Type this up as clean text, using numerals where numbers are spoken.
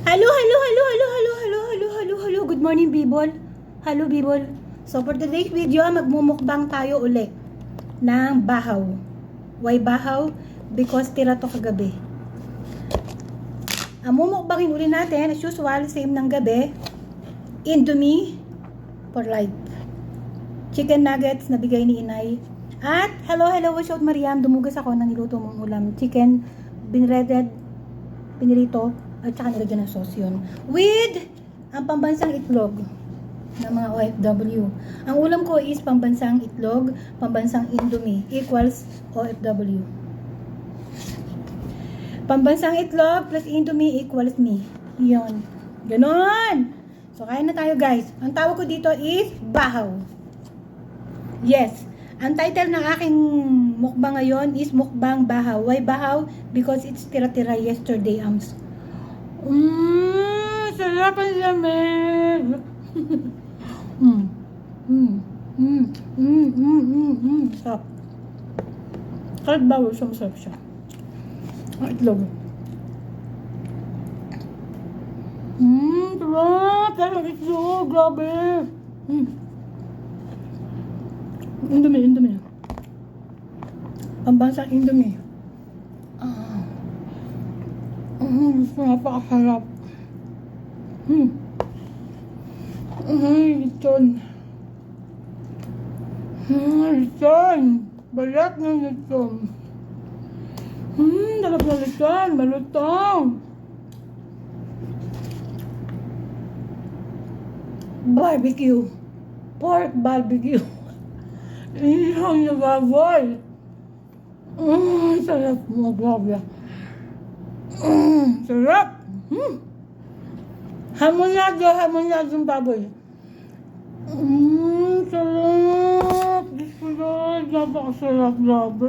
Hello, hello, hello, hello, hello, hello, hello, hello, hello. Good morning, Bibol. Hello, Bibol. So, for today's video, magmumukbang tayo ulit ng bahaw. Why bahaw? Because tira to kagabi. Ang mumukbangin ulit natin, as usual, same ng gabi. Indomie for life. Chicken nuggets na bigay ni Inay. At, hello, hello, shout Mariam. Dumugas ako ng niluto mong ulam. Chicken, binreaded, pinirito, at saka nilagyan ng sauce yun. With ang pambansang itlog ng mga OFW. Ang ulam ko is pambansang itlog, pambansang Indomie equals OFW. Pambansang itlog plus Indomie equals me. Yun. Ganon! So, kaya na tayo guys. Ang tawag ko dito is bahaw. Yes. Ang title ng aking mukbang ngayon is mukbang bahaw. Why bahaw? Because it's tira-tira yesterday. Sarap ang lamig. Sarap. Kahit bawal siya, masarap siya. Ang itlog. Sarap. Sarap itlog. Grabe. Indomie. Pambansang Indomie. Napakasarap. Lechon. Lechon. Balat ng lechon. Dalap na lechon. Malutong. Barbecue. Pork barbecue. Ihaw na baboy. Sarap mo, grabe. Sarap. Hamonadong baboy. Sarap. Diyos ko Lord, napakasarap, grabe.